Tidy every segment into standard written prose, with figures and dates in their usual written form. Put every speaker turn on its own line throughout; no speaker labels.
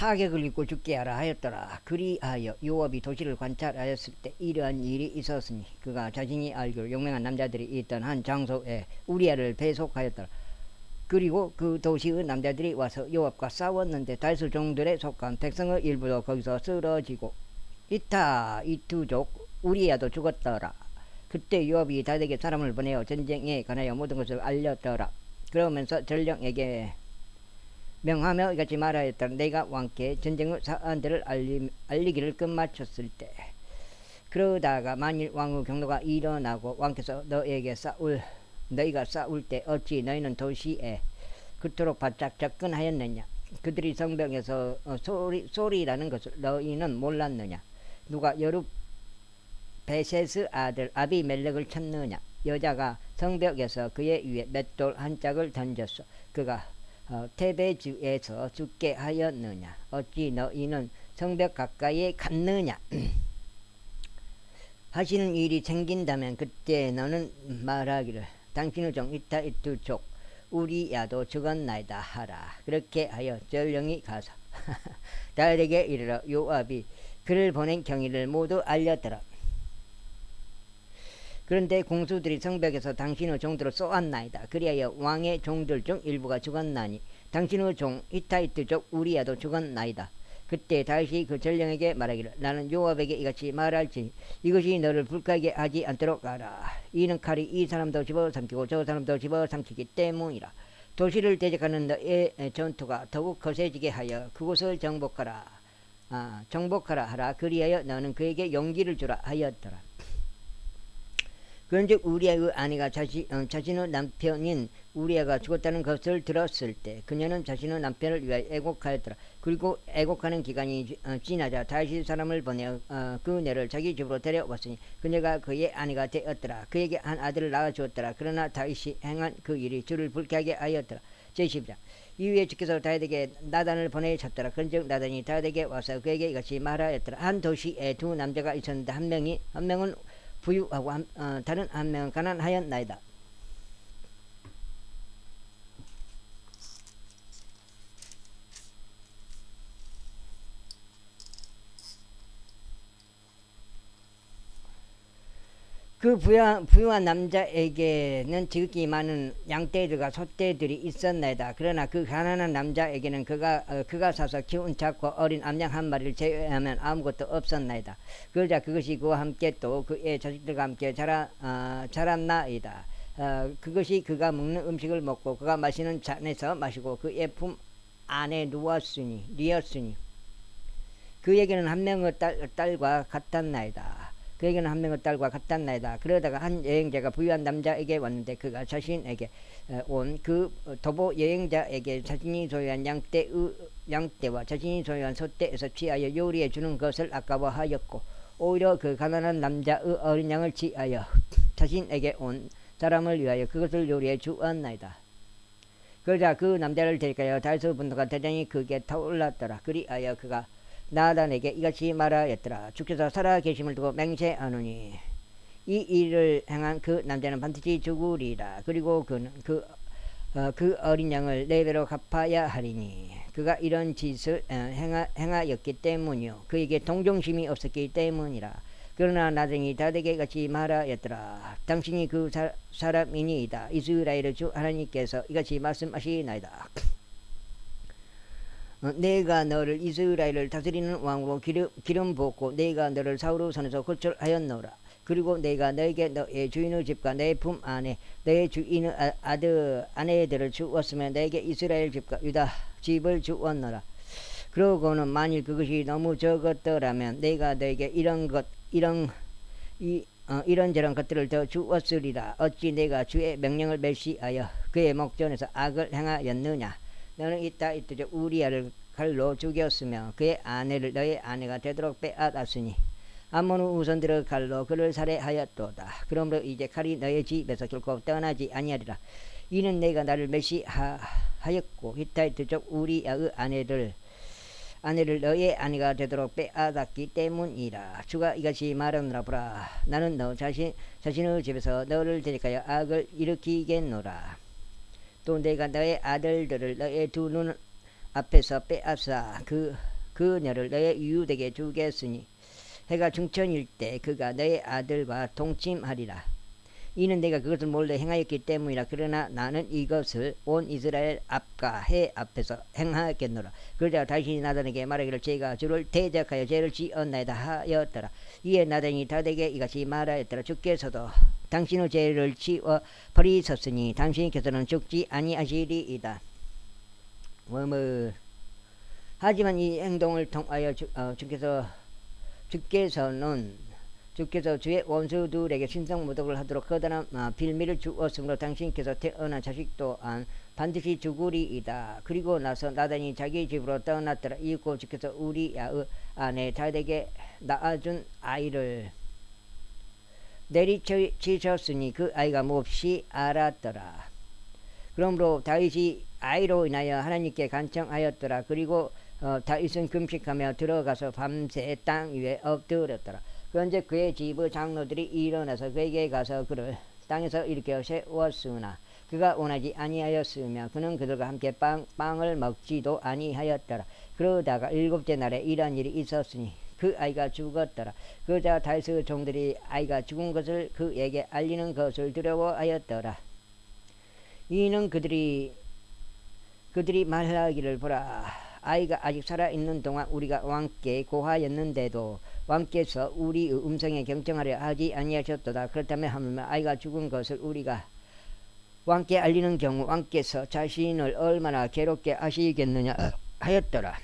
타격을 입고 죽게 하라 하였더라. 그리하여 요압이 도시를 관찰하였을 때 이러한 일이 있었으니 그가 자신이 알기로 용맹한 남자들이 있던 한 장소에 우리아를 배속하였더라. 그리고 그 도시의 남자들이 와서 요압과 싸웠는데 다윗 종들에 속한 백성의 일부도 거기서 쓰러지고 이타 이투족 우리아도 죽었더라. 그때 요압이 다윗에게 사람을 보내어 전쟁에 관하여 모든 것을 알렸더라. 그러면서 전령에게 명하며 이같이 말하였더라. 내가 왕께 전쟁의 사안들을 알리기를 끝마쳤을 때 그러다가 만일 왕의 경로가 일어나고 왕께서 너희가 싸울 때 어찌 너희는 도시에 그토록 바짝 접근하였느냐. 그들이 성벽에서 소리라는 것을 너희는 몰랐느냐. 누가 여룹 베셋의 아들 아비멜렉을 쳤느냐. 여자가 성벽에서 그의 위에 맷돌 한 짝을 던졌어. 그가 테베주에서 죽게 하였느냐. 어찌 너희는 성벽 가까이에 갔느냐. 하시는 일이 생긴다면 그때 너는 말하기를 당신의 종 이타이투족 우리야도 죽었나이다 하라. 그렇게 하여 전령이 가서 다윗에게 이르러 요압이 그를 보낸 경위를 모두 알렸더라. 그런데 공수들이 성벽에서 당신의 종들을 쏘았나이다. 그리하여 왕의 종들 중 일부가 죽었나니 당신의 종 히타이트족 우리야도 죽었나이다. 그때 다윗이 그 전령에게 말하기를 나는 요압에게 이같이 말할지 이것이 너를 불쾌하게 하지 않도록 하라. 이는 칼이 이 사람도 집어삼키고 저 사람도 집어삼키기 때문이라. 도시를 대적하는 너의 전투가 더욱 거세지게 하여 그곳을 정복하라 하라. 그리하여 너는 그에게 용기를 주라 하였더라. 그런즉 우리아의 아내가 자신의 남편인 우리아가 죽었다는 것을 들었을 때 그녀는 자신의 남편을 위하여 애곡하였더라. 그리고 애곡하는 기간이 지나자 다윗이 사람을 보내어 그녀를 자기 집으로 데려왔으니 그녀가 그의 아내가 되었더라. 그에게 한 아들을 낳아주었더라. 그러나 다윗이 행한 그 일이 주를 불쾌하게 하였더라. 제12장 이후에 주께서 다윗에게 나단을 보내셨더라. 그런즉 나단이 다윗에게 와서 그에게 이같이 말하였더라. 한 도시에 두 남자가 있었는데 한 명은 부유하고 다른 한 명은 가난하였나이다. 그 부유한 남자에게는 지극히 많은 양떼들과 소떼들이 있었나이다. 그러나 그 가난한 남자에게는 그가 사서 키운 작고 어린 암양 한 마리를 제외하면 아무것도 없었나이다. 그러자 그것이 그와 함께 또 그의 자식들과 함께 자랐나이다. 그것이 그가 먹는 음식을 먹고 그가 마시는 잔에서 마시고 그의 품 안에 누웠으니 그에게는 한 명의 딸과 같았나이다. 그러다가 한 여행자가 부유한 남자에게 왔는데 그가 자신에게 온 그 도보 여행자에게 자신이 소유한 양떼와 자신이 소유한 소떼에서 취하여 요리해 주는 것을 아까워하였고 오히려 그 가난한 남자의 어린 양을 취하여 자신에게 온 사람을 위하여 그것을 요리해 주었나이다. 그러자 그 남자를 데리고 다윗의 분노가 대단히 크게 타올랐더라. 그리하여 그가 나단에게 이같이 말하였더라. 주께서 살아계심을 두고 맹세하노니 이 일을 행한 그 남자는 반드시 죽으리라. 그리고 그는 그 어린 양을 4배로 갚아야 하리니 그가 이런 짓을 행하였기 때문이요 그에게 동정심이 없었기 때문이라. 그러나 나단이 다윗에게 같이 말하였더라. 당신이 그 사람이니이다. 이스라엘의 주 하나님께서 이같이 말씀하시나이다. 내가 너를 이스라엘을 다스리는 왕으로 기름 부었고 내가 너를 사울의 손에서 구출하였노라. 그리고 내가 너에게 너의 주인의 집과 내 품 안에 너의 주인의 아내들을 주었으며 너에게 이스라엘 집과 유다 집을 주었노라. 그러고는 만일 그것이 너무 적었더라면 내가 너에게 이런저런 것들을 더 주었으리라. 어찌 내가 주의 명령을 멸시하여 그의 목전에서 악을 행하였느냐. 너는 이따이투족 우리아를 칼로 죽였으며 그의 아내를 너의 아내가 되도록 빼앗았으니 암몬의 우선들의 칼로 그를 살해하였도다. 그러므로 이제 칼이 너의 집에서 결코 떠나지 아니하리라. 이는 내가 나를 멸시하였고 히타이트족 우리아의 아내를 너의 아내가 되도록 빼앗았기 때문이라. 주가 이같이 말하노라. 보라, 나는 너 자신의 집에서 너를 데리하여 악을 일으키겠노라. 또 내가 너의 아들들을 너의 두 눈 앞에서 빼앗아 그 그녀를 너의 유대에게 주겠으니 해가 중천일 때 그가 너의 아들과 동침하리라. 이는 내가 그것을 몰래 행하였기 때문이라. 그러나 나는 이것을 온 이스라엘 앞과 해 앞에서 행하겠노라. 그러자 다시 나단에게 말하기를 제가 주를 대적하여 죄를 지었나이다 하였더라. 이에 나단이 다윗에게 이같이 말하였더라. 주께서도 당신의 죄를 지어 버리셨으니 당신께서는 죽지 아니하시리이다. 하지만 이 행동을 통하여 주께서 주의 원수들에게 신성모독을 하도록 커다란 빌미를 주었으므로 당신께서 태어난 자식 또한 반드시 죽으리이다. 그리고 나서 나단이 자기 집으로 떠났더라. 이윽고 주께서 우리야의 아내 다윗에게 낳아준 아이를 내리치셨으니 그 아이가 몹시 알았더라. 그러므로 다윗이 아이로 인하여 하나님께 간청하였더라. 그리고 다윗은 금식하며 들어가서 밤새 땅 위에 엎드렸더라. 그런데 그의 집의 장로들이 일어나서 그에게 가서 그를 땅에서 일으켜 세웠으나 그가 원하지 아니하였으며 그는 그들과 함께 빵을 먹지도 아니하였더라. 그러다가 7째 날에 이러한 일이 있었으니 그 아이가 죽었더라. 그러자 다윗의 종들이 아이가 죽은 것을 그에게 알리는 것을 두려워하였더라. 이는 그들이 말하기를 보라, 아이가 아직 살아있는 동안 우리가 왕께 고하였는데도 왕께서 우리의 음성에 경청하려 하지 아니하셨도다. 그렇다면 하물며 아이가 죽은 것을 우리가 왕께 알리는 경우 왕께서 자신을 얼마나 괴롭게 하시겠느냐 하였더라.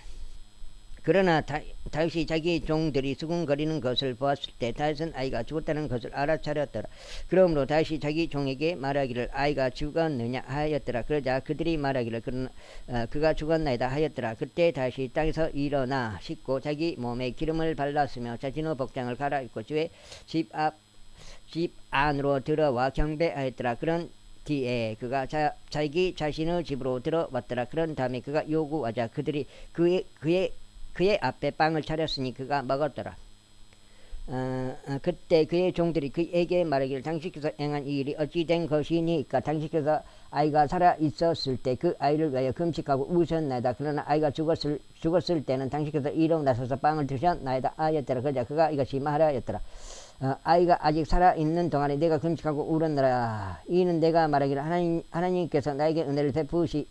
그러나 다윗이 자기 종들이 수군거리는 것을 보았을 때 다윗은 아이가 죽었다는 것을 알아차렸더라. 그러므로 다윗이 자기 종에게 말하기를 아이가 죽었느냐 하였더라. 그러자 그들이 말하기를 그가 죽었나이다 하였더라. 그때 다윗이 땅에서 일어나 씻고 자기 몸에 기름을 발랐으며 자신의 복장을 갈아입고 주의 집 안으로 들어와 경배하였더라. 그런 뒤에 그가 자기 자신의 집으로 들어왔더라. 그런 다음에 그가 요구하자 그들이 그의 앞에 빵을 차렸으니 그가 먹었더라. 그때 그의 종들이 그에게 말하기를 당신께서 행한 이 일이 어찌 된 것이니까? 당신께서 아이가 살아 있었을 때 그 아이를 위하여 금식하고 우셨나이다. 그러나 아이가 죽었을 때는 당신께서 일어나셔서 빵을 드셨나이다 하였더라. 그러자 그가 이것이 말하였더라. 아이가 아직 살아있는 동안에 내가 금식하고 울었노라. 이는 내가 말하기를 하나님께서 나에게 은혜를 베푸시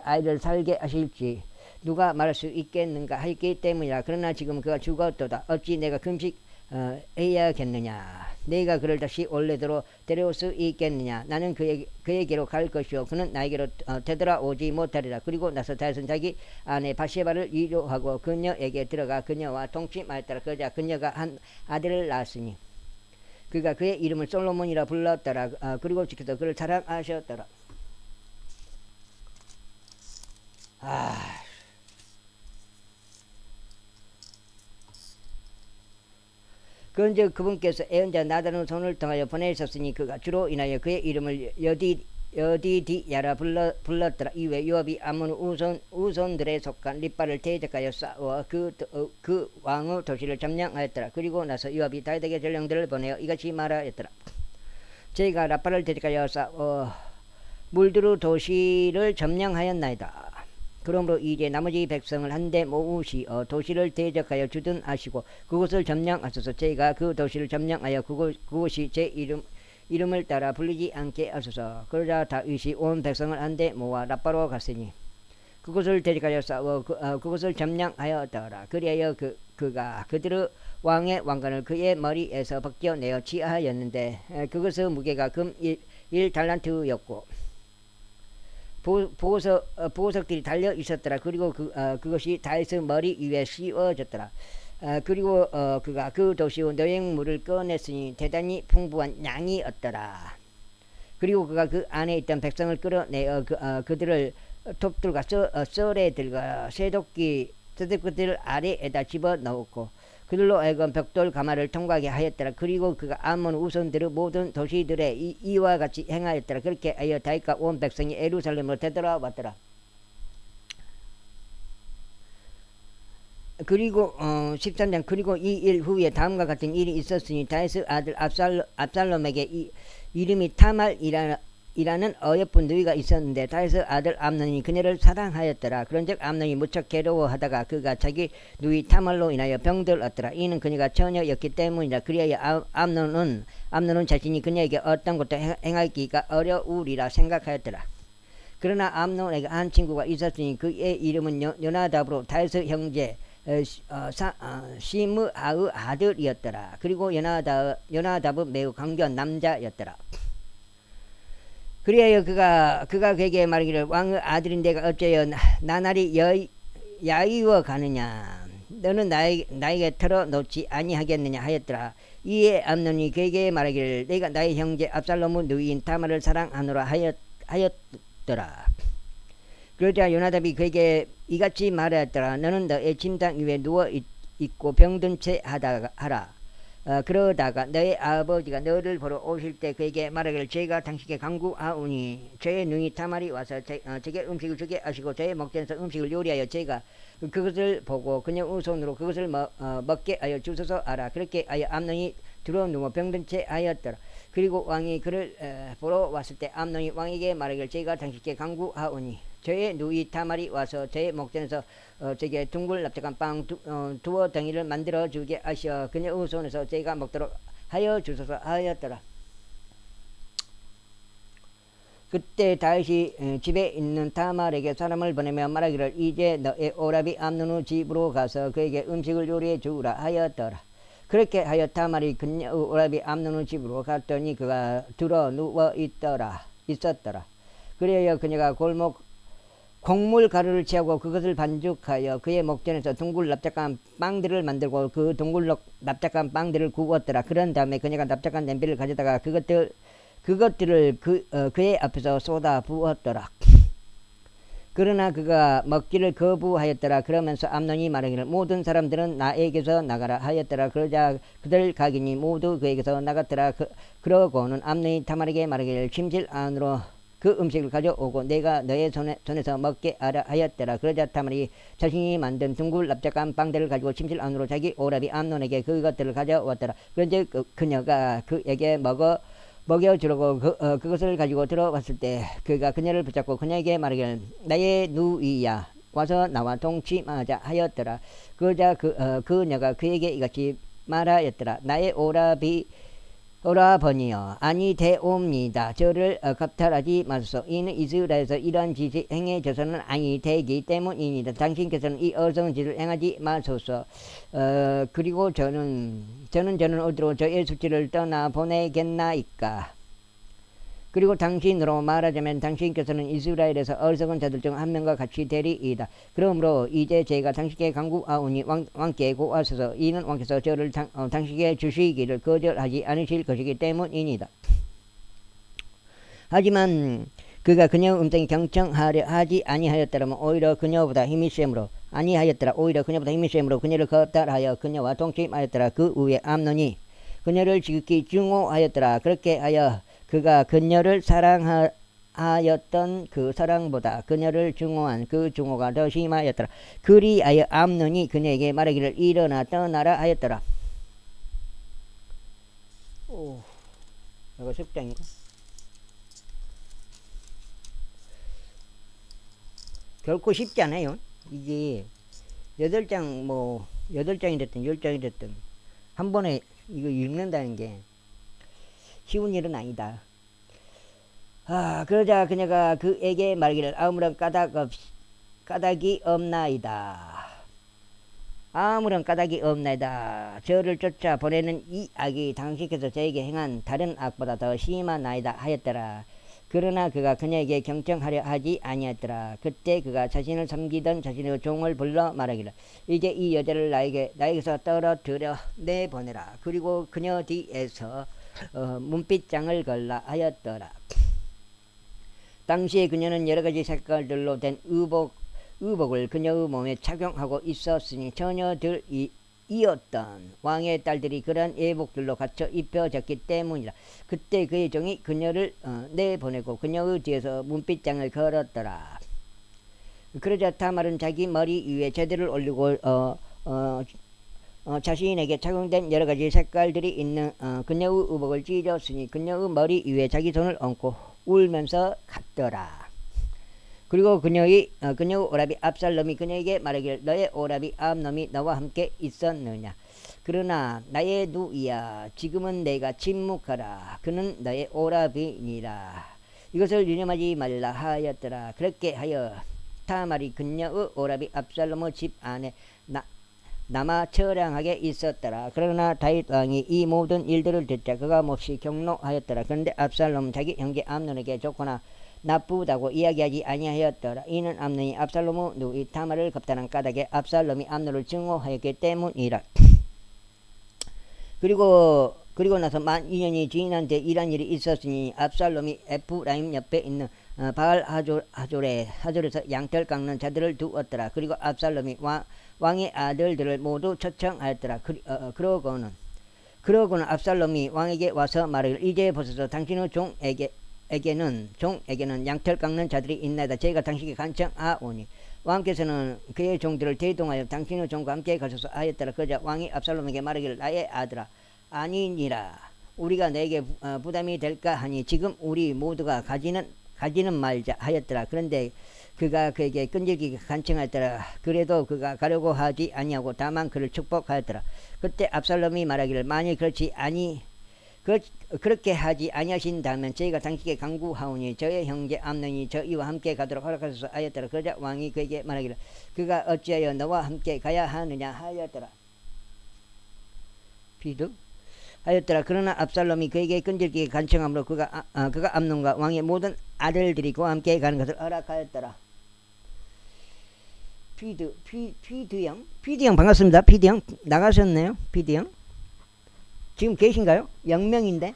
아이를 살게 하실지 누가 말할 수 있겠는가 하였기 때문이라. 그러나 지금 그가 죽었도다. 어찌 내가 금식해야겠느냐? 내가 그를 다시 원래대로 데려올 수 있겠느냐? 나는 그에게로 갈 것이요 그는 나에게로 되돌아오지 못하리라. 그리고 나서 다윗은 자기 아내 바세바를 위로하고 그녀에게 들어가 그녀와 동침하였더라. 그러자 그녀가 한 아들을 낳았으니 그가 그의 이름을 솔로몬이라 불렀더라. 그리고 주께서 그를 사랑하셨더라. 그런즉 그분께서 애언자 나단의 손을 통하여 보내셨으니 그가 주로 인하여 그의 이름을 여디디야라 불렀더라. 이후에 요압이 아몬 우손들에 속한 립바를 대적하여 싸워 그 왕의 도시를 점령하였더라. 그리고 나서 요압이 다윗에게 전령들을 보내어 이같이 말하였더라. 저희가 라빠를 대적하여 싸워 물두루 도시를 점령하였나이다. 그러므로 이제 나머지 백성을 한데 모으시어 도시를 대적하여 주둔하시고 그곳을 점령하소서. 저희가 그 도시를 점령하여 그곳이 제 이름을 따라 불리지 않게 하소서. 그러자 다윗이 온 백성을 한데 모아 라빠로 갔으니 그곳을 대적하여 싸워 그곳을 점령하였더라. 그리하여 그가 그들의 왕의 왕관을 그의 머리에서 벗겨내어 취하였는데 그것의 무게가 금 1달란트였고 보석들이 달려 있었더라. 그리고 그것이 다윗의 머리 위에 씌워졌더라. 그리고 그가 그 도시의 노획물을 꺼냈으니 대단히 풍부한 양이었더라. 그리고 그가 그 안에 있던 백성을 끌어내어 그들을 톱들과 썰애들과 새도끼들 아래에다 집어넣고 그들로 하여금 벽돌 가마를 통과하게 하였더라. 그리고 그가 아몬 우선들의 모든 도시들에 이와 같이 행하였더라. 그렇게 하여 다윗과 온 백성이 예루살렘으로 되돌아왔더라. 그리고 13장 그리고 이 일 후에 다음과 같은 일이 있었으니 다윗의 아들 압살롬에게 이름이 이라는 어여쁜 누이가 있었는데 다윗의 아들 암논이 그녀를 사랑하였더라. 그런즉 암논이 무척 괴로워하다가 그가 자기 누이 타말로 인하여 병들 얻더라. 이는 그녀가 처녀였기 때문이라. 그리하여 암논은 자신이 그녀에게 어떤 것도 행하기가 어려우리라 생각하였더라. 그러나 암논에게 한 친구가 있었으니 그의 이름은 요나답으로 다윗의 형제 시므아의 아들이었더라. 그리고 요나답은 매우 강교한 남자였더라. 그리하여 그가 그에게 말하기를 왕의 아들인데가 어째여 나날이 야위워 가느냐. 너는 나에게 털어놓지 아니하겠느냐 하였더라. 이에 암논이 그에게 말하기를 내가 나의 형제 압살롬의 누이인 타마를 사랑하노라 하였더라. 그러자 요나답이 그에게 이같이 말하였더라. 너는 너의 침상 위에 누워 있고 병든 채 하라. 그러다가 너의 아버지가 너를 보러 오실 때 그에게 말하기를 제가 당신께 간구하오니 저의 누이 타말이 와서 제게 음식을 주게 하시고 저의 먹전에서 음식을 요리하여 제가 그것을 보고 그녀의 손으로 그것을 먹게 하여 주소서 하라. 그렇게 하여 암논이 들어 누워 병든 채 하였더라. 그리고 왕이 그를 보러 왔을 때 암논이 왕에게 말하기를 제가 당신께 간구하오니 저의 누이 타말이 와서 저의 목전에서 제게 둥글 납작한 빵 두어 덩이를 만들어 주게 하시어 그녀의 손에서 제가 먹도록 하여 주소서 하였더라. 그때 다윗이 집에 있는 타말에게 사람을 보내며 말하기를 이제 너의 오라비 암논의 집으로 가서 그에게 음식을 요리해 주라 하였더라. 그렇게 하여 타말이 그녀의 오라비 암논의 집으로 갔더니 그가 들어 누워 있었더라. 그래야 그녀가 곡물 가루를 취하고 그것을 반죽하여 그의 목전에서 둥글 납작한 빵들을 만들고 그 둥글 납작한 빵들을 구웠더라. 그런 다음에 그녀가 납작한 냄비를 가져다가 그것들을 그의 앞에서 쏟아 부었더라. 그러나 그가 먹기를 거부하였더라. 그러면서 암논이 말하기를 모든 사람들은 나에게서 나가라 하였더라. 그러자 그들 가기니 모두 그에게서 나갔더라. 그러고는 암논이 타말에게 말하기를 침실 안으로 그 음식을 가져오고 내가 너의 손에서 먹게 하라 하였더라. 그러자 타말이 자신이 만든 둥글 납작한 빵들을 가지고 침실 안으로 자기 오라비 암논에게 그것들을 가져왔더라. 그런데 그녀가 그에게 먹여주려고 그것을 가지고 들어왔을 때 그가 그녀를 붙잡고 그녀에게 말하기를 나의 누이야 와서 나와 동침하자 하였더라. 그러자 그녀가 그에게 이같이 말하였더라. 나의 오라버니여 아니 되옵니다. 저를 겁탈하지 마소서. 이는 이스라엘에서 이러한 짓이 행해져서는 아니 되기 때문입니다. 당신께서는 이 어리석은 짓을 행하지 마소서. 그리고 저는 어디로 저의 수치를 떠나 보내겠나이까. 그리고 당신으로 말하자면 당신께서는 이스라엘에서 어리석은 자들 중 한 명과 같이 되리이다. 그러므로 이제 제가 당신께 간구하오니 왕께 고하소서. 이는 왕께서 저를 당신께 주시기를 거절하지 않으실 것이기 때문이니다. 하지만 그가 그녀의 음성이 경청하려 하지 아니하였더라면 오히려 그녀보다 힘이 셈으로 그녀를 겁탈하여 그녀와 동침하였더라. 그 후에 암논이 그녀를 지극히 증오하였더라. 그렇게 하여 그가 그녀를 사랑하였던 그 사랑보다 그녀를 증오한 그 증오가 더 심하였더라. 그리하여 암논이 그녀에게 말하기를 일어나 떠나라 하였더라. 이거 10장인가? 결코 쉽지 않아요. 이게 8장이 됐든 10장이 됐든 한 번에 이거 읽는다는 게 쉬운 일은 아니다. 그러자 그녀가 그에게 말하기를 아무런 까닭이 없나이다. 저를 쫓아 보내는 이 악이 당신께서 저에게 행한 다른 악보다 더 심하나이다 하였더라. 그러나 그가 그녀에게 경청하려 하지 아니하였더라. 그때 그가 자신을 섬기던 자신의 종을 불러 말하기를 이제 이 여자를 나에게서 떨어뜨려 내보내라. 그리고 그녀 뒤에서 문빗장을 걸라 하였더라. 당시에 그녀는 여러가지 색깔들로 된 의복을 그녀의 몸에 착용하고 있었으니 처녀들이었던 왕의 딸들이 그런 예복들로 갖춰 입혀졌기 때문이라. 그때 그의 종이 그녀를 내보내고 그녀의 뒤에서 문빗장을 걸었더라. 그러자 타말은 자기 머리 위에 제대를 올리고 자신에게 착용된 여러가지 색깔들이 있는 그녀의 의복을 찢었으니 그녀의 머리 위에 자기 손을 얹고 울면서 갔더라. 그리고 그녀의 오라비 압살롬이 그녀에게 말하기를 너의 오라비 암놈이 너와 함께 있었느냐. 그러나 나의 누이야 지금은 내가 침묵하라. 그는 너의 오라비니라. 이것을 유념하지 말라 하였더라. 그렇게 하여 타말이 그녀의 오라비 압살롬의 집 안에 남아 처량하게 있었더라. 그러나 다윗 왕이 이 모든 일들을 듣자 그가 몹시 경노하였더라. 그런데 압살롬은 자기 형제 암논에게 좋거나 나쁘다고 이야기하지 아니하였더라. 이는 암논이 압살롬의 누이 타말을 겁탈한 까닭에 압살롬이 암논을 증오하였기 때문이라. 그리고 나서 만 2년이 지난 뒤 이런 일이 있었으니 압살롬이 에프라임 옆에 있는 바알 하졸에서 양털 깎는 자들을 두었더라. 그리고 압살롬이 왕의 아들들을 모두 초청하였더라. 그러고는 압살롬이 왕에게 와서 말하기를 이제 보소서 당신의 종에게는 양털 깎는 자들이 있나이다. 저희가 당신에게 간청하오니 왕께서는 그의 종들을 대동하여 당신의 종과 함께 가소서 하였더라. 그러자 왕이 압살롬에게 말하기를 나의 아들아 아니니라. 우리가 내게 부담이 될까 하니 지금 우리 모두가 가지는 말자 하였더라. 그런데 그가 그에게 끈질기게 간청하였더라. 그래도 그가 가려고 하지 아니하고 다만 그를 축복하였더라. 그때 압살롬이 말하기를 만일 그렇게 하지 아니하신다면 저희가 당신에게 강구하오니 저의 형제 암논이 저희와 함께 가도록 허락하소서 하였더라. 그러자 왕이 그에게 말하기를 그가 어찌하여 너와 함께 가야 하느냐 하였더라. 그러나 압살롬이 그에게 끈질기게 간청함으로 그가 암논과 왕의 모든 아들들이 그와 함께 가는 것을 허락하였더라. 피드 형 반갑습니다. 피드 형 나가셨네요. 피드 형 지금 계신가요? 영명인데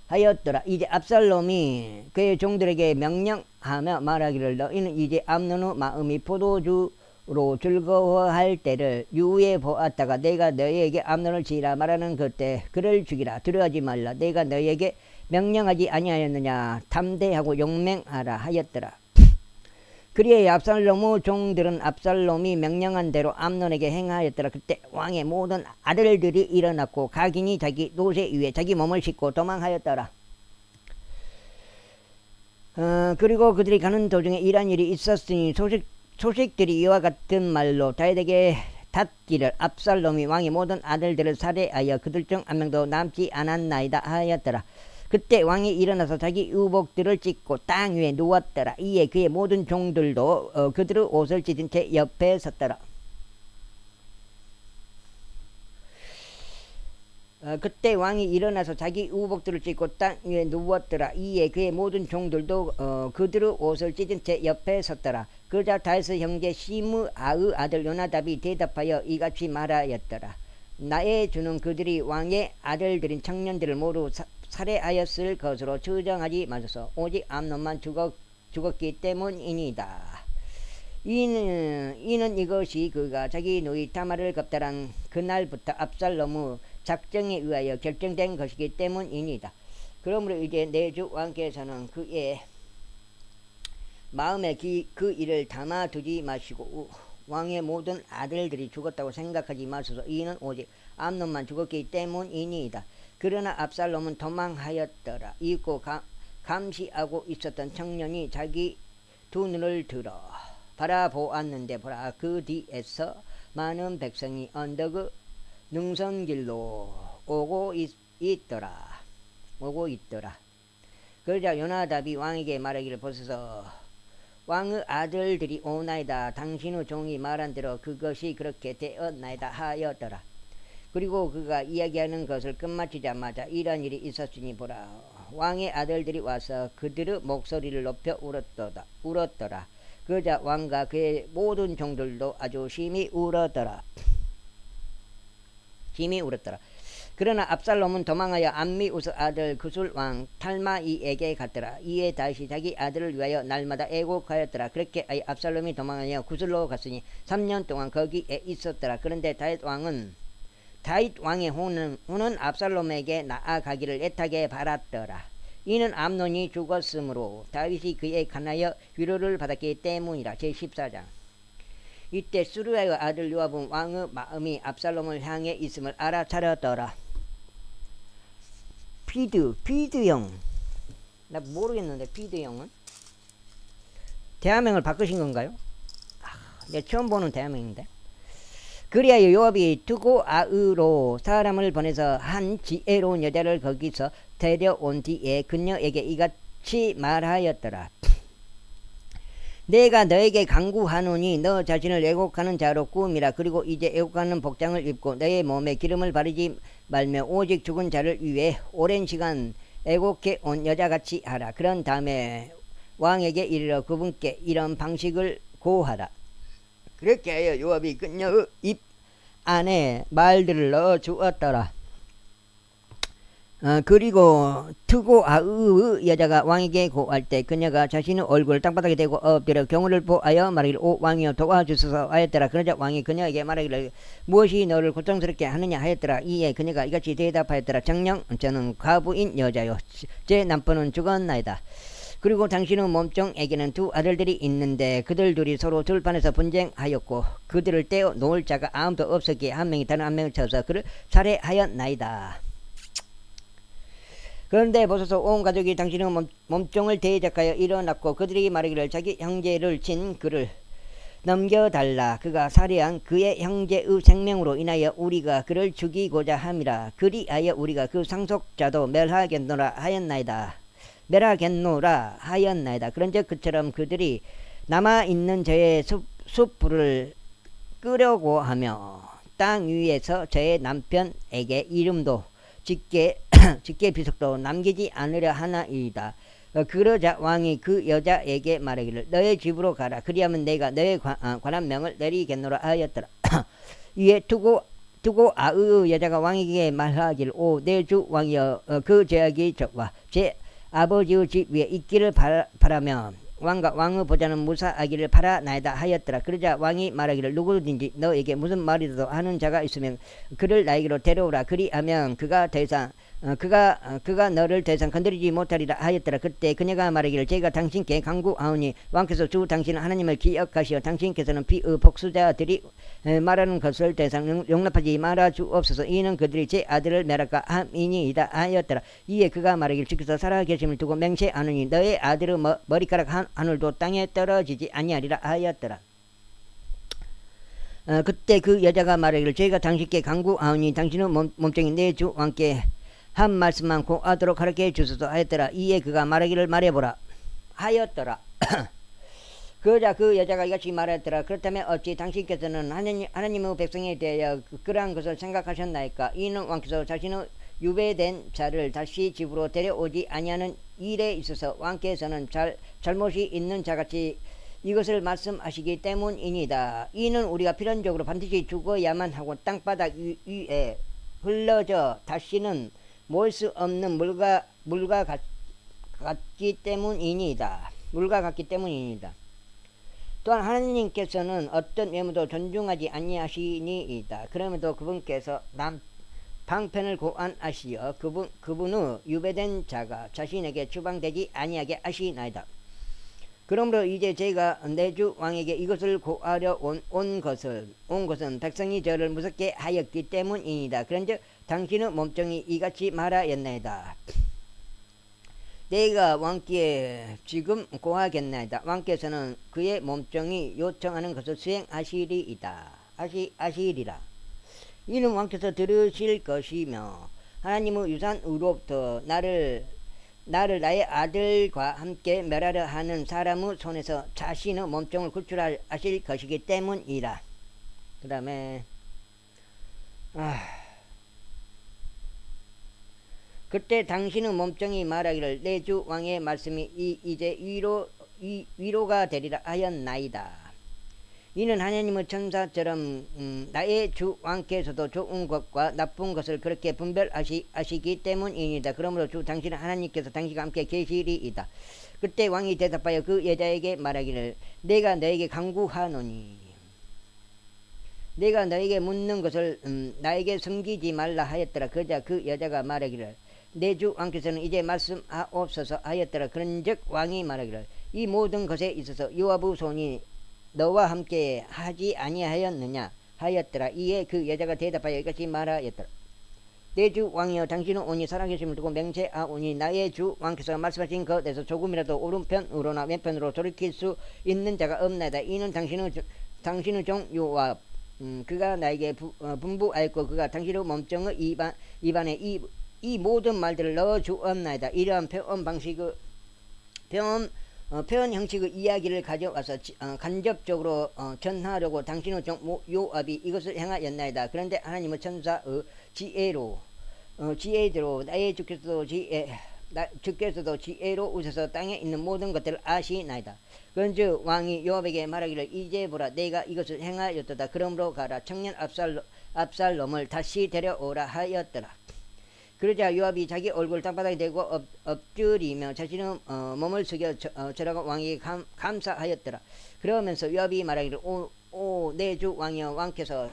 하였더라. 이제 압살롬이 그의 종들에게 명령하며 말하기를 너희는 이제 암논의 마음이 포도주로 즐거워할 때를 유에 보았다가 내가 너희에게 암논을 지으라 말하는 그때 그를 죽이라. 두려워하지 말라. 내가 너희에게 명령하지 아니하였느냐. 담대하고 용맹하라 하였더라. 그리하여 압살롬의 종들은 압살롬이 명령한 대로 암논에게 행하였더라. 그때 왕의 모든 아들들이 일어났고 각인이 자기 노새 위에 자기 몸을 싣고 도망하였더라. 그리고 그들이 가는 도중에 이런 일이 있었으니 소식들이 이와 같은 말로 다윗에게 닿기를 압살롬이 왕의 모든 아들들을 살해하여 그들 중 한 명도 남지 않았나이다 하였더라. 그때 왕이 일어나서 자기 의복들을 찢고 땅 위에 누웠더라. 이에 그의 모든 종들도 그들의 옷을 찢은 채 옆에 섰더라. 그때 왕이 일어나서 자기 의복들을 찢고 땅 위에 누웠더라. 이에 그의 모든 종들도 그들의 옷을 찢은 채 옆에 섰더라. 그러자 다윗의 형제 시므아의 아들 요나답이 대답하여 이같이 말하였더라. 나의 주는 그들이 왕의 아들들인 청년들을 모두 살해하였을 것으로 추정하지 마소서. 오직 암논만 죽었기 때문이니다. 이는 이것이 그가 자기 누이 타말을 겁탈한 그날부터 압살롬의 작정에 의하여 결정된 것이기 때문이니다. 그러므로 이제 내 주 왕께서는 그의 마음에 그 일을 담아두지 마시고 왕의 모든 아들들이 죽었다고 생각하지 마소서. 이는 오직 암논만 죽었기 때문이니이다. 그러나 압살롬은 도망하였더라. 잊고 감시하고 있었던 청년이 자기 두 눈을 들어 바라보았는데 보라 그 뒤에서 많은 백성이 언덕의 능선길로 오고 있더라. 그러자 요나답이 왕에게 말하기를 보소서. 왕의 아들들이 오나이다. 당신의 종이 말한 대로 그것이 그렇게 되었나이다 하였더라. 그리고 그가 이야기하는 것을 끝마치자마자 이런 일이 있었으니 보라 왕의 아들들이 와서 그들의 목소리를 높여 울었더라. 그러자 왕과 그의 모든 종들도 아주 심히 울었더라. 그러나 압살롬은 도망하여 암미우스 아들 구술 왕 탈마이에게 갔더라. 이에 다시 자기 아들을 위하여 날마다 애곡하였더라. 그렇게 압살롬이 도망하여 구술로 갔으니 3년 동안 거기에 있었더라. 그런데 다윗 왕의 혼은 압살롬에게 나아가기를 애타게 바랐더라. 이는 암논이 죽었으므로 다윗이 그에 관하여 위로를 받았기 때문이라. 제14장. 이때 수르야의 아들 요압은 왕의 마음이 압살롬을 향해 있음을 알아차렸더라. 피드 형 나 모르겠는데 피드형은 대화명을 바꾸신 건가요? 내가 처음 보는 대화명인데. 그리하여 요압이 두고 아으로 사람을 보내서 한 지혜로운 여자를 거기서 데려온 뒤에 그녀에게 이같이 말하였더라. 내가 너에게 간구하노니 너 자신을 애곡하는 자로 꾸미라. 그리고 이제 애곡하는 복장을 입고 너의 몸에 기름을 바르지 말며 오직 죽은 자를 위해 오랜 시간 애곡해 온 여자같이 하라. 그런 다음에 왕에게 이르러 그분께 이런 방식을 고하라. 그렇게 하여 요압이 그녀의 입 안에 말들을 넣어 주었더라. 그리고 트고 아으의 여자가 왕에게 고할 때 그녀가 자신의 얼굴을 땅바닥에 대고 엎드려 경호를 보하여 말하기를 오 왕이여 도와주소서 하였더라. 그러자 왕이 그녀에게 말하기를 무엇이 너를 고통스럽게 하느냐 하였더라. 이에 그녀가 이같이 대답하였더라. 정녕 저는 과부인 여자요 제 남편은 죽었나이다. 그리고 당신의 몸종에게는 두 아들들이 있는데 그들 둘이 서로 들판에서 분쟁하였고 그들을 떼어 놓을 자가 아무도 없었기에 한 명이 다른 한 명을 쳐서 그를 살해하였나이다. 그런데 보소서 온 가족이 당신의 몸종을 대적하여 일어났고 그들이 말하기를 자기 형제를 친 그를 넘겨달라. 그가 살해한 그의 형제의 생명으로 인하여 우리가 그를 죽이고자 함이라. 그리하여 우리가 그 상속자도 멸하겠노라 하였나이다. 그런즉 그처럼 그들이 남아있는 저의 숯불을 끄려고 하며 땅 위에서 저의 남편에게 이름도 직계 비석도 남기지 않으려 하나이다. 그러자 왕이 그 여자에게 말하기를 너의 집으로 가라. 그리하면 내가 너에 관한 명을 내리겠노라 하였더라. 이에 두고 아의 여자가 왕에게 말하기를 오 내 주 왕이여 그 죄악이 저와 제 아버지의 집 위에 있기를 바라며 왕과 왕의 보좌는 무사하기를 바라나이다 하였더라. 그러자 왕이 말하기를 누구든지 너에게 무슨 말이라도 하는 자가 있으면 그를 나에게로 데려오라. 그리하면 그가 너를 더 이상 건드리지 못하리라 하였더라. 그때 그녀가 말하기를 제가 당신께 간구하오니 왕께서 주 당신은 하나님을 기억하시어 당신께서는 피의 복수자들이 말하는 것을 더 이상 용납하지 말아 주옵소서. 이는 그들이 제 아들을 멸할까 함이니이다 하였더라. 이에 그가 말하기를 주께서 살아계심을 두고 맹세하노니 너의 아들의 머리카락 한 하늘도 땅에 떨어지지 아니하리라 하였더라. 그때 그 여자가 말하기를 제가 당신께 간구하오니 당신의 몸종이 내 주 왕께 한 말씀만 고하도록 가르쳐 주소서 하였더라. 이에 그가 말하기를 말해보라 하였더라. 그러자 그 여자가 이같이 말하였더라. 그렇다면 어찌 당신께서는 하나님의 백성에 대하여 그러한 것을 생각하셨나이까? 이는 왕께서 자신의 유배된 자를 다시 집으로 데려오지 아니하는 일에 있어서 왕께서는 잘못이 있는 자같이 이것을 말씀하시기 때문이니다. 이는 우리가 필연적으로 반드시 죽어야만 하고 땅바닥 위에 흘러져 다시는 모을 수 없는 물과 같기 때문이니다. 또한 하나님께서는 어떤 외모도 존중하지 아니하시니이다. 그럼에도 그분께서 방편을 고안하시어 그분의 유배된 자가 자신에게 추방되지 아니하게 하시나이다. 그러므로 이제 제가 내 주 왕에게 이것을 고하려 온 것은 백성이 저를 무섭게 하였기 때문이니다. 그런즉 당신의 몸종이 이같이 말하였나이다. 내가 왕께 지금 고하겠나이다. 왕께서는 그의 몸종이 요청하는 것을 수행하시리이다. 하시리라. 이는 왕께서 들으실 것이며 하나님의 유산으로부터 나를 나의 아들과 함께 멸하려 하는 사람의 손에서 자신의 몸종을 구출하실 것이기 때문이라. 그 다음에 그때 당신의 몸종이 말하기를 내 주 왕의 말씀이 이제 위로가 되리라 하였나이다. 이는 하나님의 천사처럼 나의 주 왕께서도 좋은 것과 나쁜 것을 그렇게 분별하시기 때문이니다. 그러므로 주 당신은 하나님께서 당신과 함께 계시리이다. 그때 왕이 대답하여 그 여자에게 말하기를 내가 너에게 간구하노니 내가 너에게 묻는 것을 나에게 숨기지 말라 하였더라. 그러자 그 여자가 말하기를 내 주 왕께서는 이제 말씀하옵소서 하였더라. 그런즉 왕이 말하기를 이 모든 것에 있어서 요압의 손이 너와 함께 하지 아니하였느냐 하였더라. 이에 그 여자가 대답하여 이같이 말하였더라. 내 주 왕이여 당신은 온이 살아계심을 두고 맹세하오니 나의 주 왕께서 말씀하신 것에서 조금이라도 오른편으로나 왼편으로 돌이킬 수 있는 자가 없나이다. 이는 당신의 종 요압 그가 나에게 분부하였고 그가 당신의 몸종의 입안에 이 모든 말들을 넣어 주었나이다. 이러한 표현 형식의 이야기를 가져와서 간접적으로 전하려고 당신의 종 요압이 이것을 행하였나이다. 그런데 하나님의 천사의 지혜대로 나의 주께서도 지혜로 오셔서 땅에 있는 모든 것들을 아시나이다. 그런즉 왕이 요압에게 말하기를 이제 보라 내가 이것을 행하였도다. 그러므로 가라 청년 압살롬을 다시 데려오라 하였더라. 그러자 요압이 자기 얼굴 땅바닥에 대고 엎드리며 자신의 몸을 숙여 절하고 왕에게 감사하였더라. 그러면서 요압이 말하기를 오 내 주 왕이여 왕께서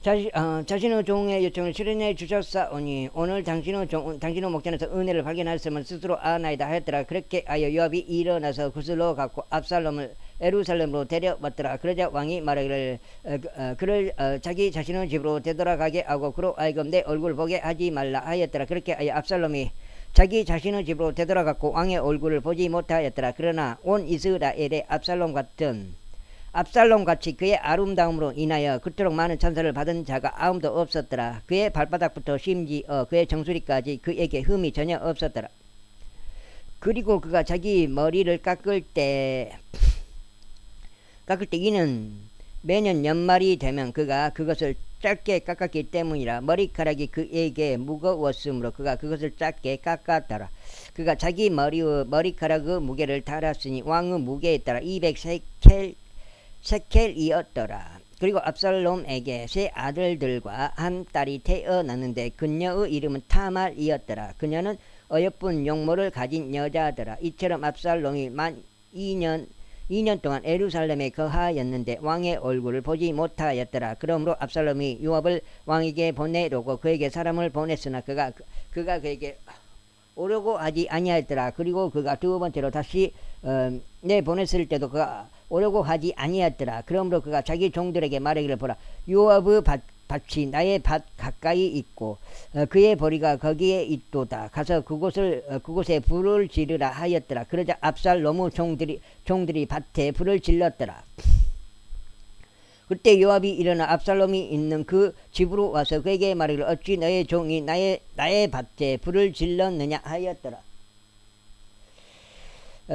자신의 종의 요청을 실현해 주셨사오니 오늘 당신의 목전에서 은혜를 발견하였으면 스스로 아나이다 하였더라. 그렇게 하여 요압이 일어나서 구슬로 갔고 압살롬을 예루살렘으로 데려왔더라. 그러자 왕이 말하기를 그를 자기 자신의 집으로 되돌아가게 하고 그로 하여금 내 얼굴 보게 하지 말라 하였더라. 그렇게 하여 압살롬이 자기 자신의 집으로 되돌아갔고 왕의 얼굴을 보지 못하였더라. 그러나 온 이스라엘에 압살롬같이 그의 아름다움으로 인하여 그토록 많은 찬사를 받은 자가 아무도 없었더라. 그의 발바닥부터 심지어 그의 정수리까지 그에게 흠이 전혀 없었더라. 그리고 그가 자기 머리를 깎을 때 이는 매년 연말이 되면 그가 그것을 짧게 깎았기 때문이라. 머리카락이 그에게 무거웠으므로 그가 그것을 짧게 깎았더라. 그가 자기 머리카락의 무게를 달았으니 왕의 무게에 따라 200세켈이었더라. 그리고 압살롬에게 세 아들들과 한 딸이 태어났는데 그녀의 이름은 타말이었더라. 그녀는 어여쁜 용모를 가진 여자더라. 이처럼 압살롬이 만 2년 동안 예루살렘에 거하였는데 왕의 얼굴을 보지 못하였더라. 그러므로 압살롬이 요압을 왕에게 보내려고 그에게 사람을 보냈으나 그가 그에게 오려고 하지 아니하였더라. 그리고 그가 두 번째로 다시 보냈을 때도 그가 오려고 하지 아니하였더라. 그러므로 그가 자기 종들에게 말하기를 보라 요압의 밭이 나의 밭 가까이 있고 그의 보리가 거기에 있도다. 가서 그곳에 불을 지르라 하였더라. 그러자 압살롬의 종들이 밭에 불을 질렀더라. 그때 요압이 일어나 압살롬이 있는 그 집으로 와서 그에게 말하기를 어찌 너의 종이 나의 밭에 불을 질렀느냐 하였더라.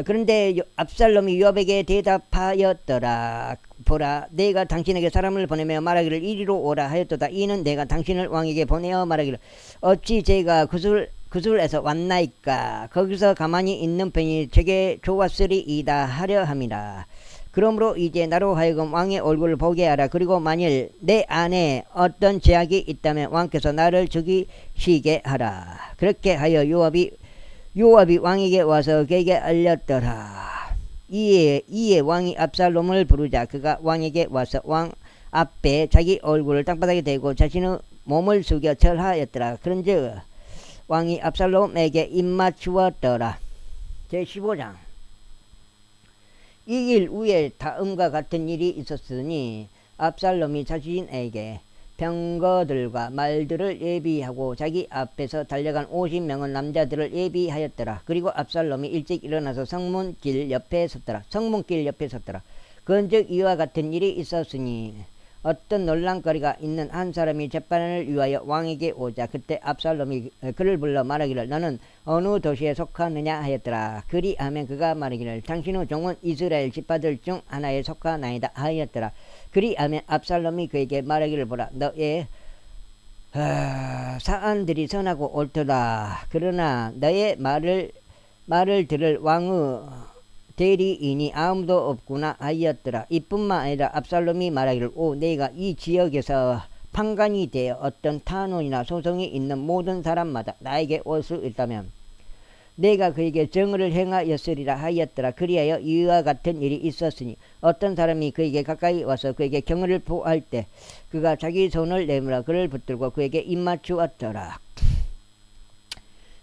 그런데 압살롬이 요압에게 대답하였더라. 보라 내가 당신에게 사람을 보내며 말하기를 이리로 오라 하였도다. 이는 내가 당신을 왕에게 보내어 말하기를 어찌 제가 구슬에서 왔나이까. 거기서 가만히 있는 편이 제게 좋았으리이다 하려 함이라. 그러므로 이제 나로 하여금 왕의 얼굴을 보게 하라. 그리고 만일 내 안에 어떤 제약이 있다면 왕께서 나를 죽이시게 하라. 그렇게 하여 요압이 왕에게 와서 그에게 알렸더라. 이에 왕이 압살롬을 부르자 그가 왕에게 와서 왕 앞에 자기 얼굴을 땅바닥에 대고 자신의 몸을 숙여 절하였더라. 그런즉 왕이 압살롬에게 입맞추었더라. 제15장. 이 일 후에 다음과 같은 일이 있었으니 압살롬이 자신에게 병거들과 말들을 예비하고 자기 앞에서 달려간 50명의 남자들을 예비하였더라. 그리고 압살롬이 일찍 일어나서 성문길 옆에 섰더라. 그런즉 이와 같은 일이 있었으니 어떤 논란거리가 있는 한 사람이 재판을 위하여 왕에게 오자 그때 압살롬이 그를 불러 말하기를 너는 어느 도시에 속하느냐 하였더라. 그리하면 그가 말하기를 당신의 종은 이스라엘 집파들 중 하나에 속하나이다 하였더라. 그리하면 압살롬이 그에게 말하기를 보라 너의 사안들이 선하고 옳도다. 그러나 너의 말을 들을 왕의 대리인이 아무도 없구나 하였더라. 이뿐만 아니라 압살롬이 말하기를 내가 이 지역에서 판관이 되어 어떤 탄원이나 소송이 있는 모든 사람마다 나에게 올 수 있다면 내가 그에게 정의를 행하였으리라 하였더라. 그리하여 이와 같은 일이 있었으니 어떤 사람이 그에게 가까이 와서 그에게 경의를 포할 때 그가 자기 손을 내밀어 그를 붙들고 그에게 입맞추었더라.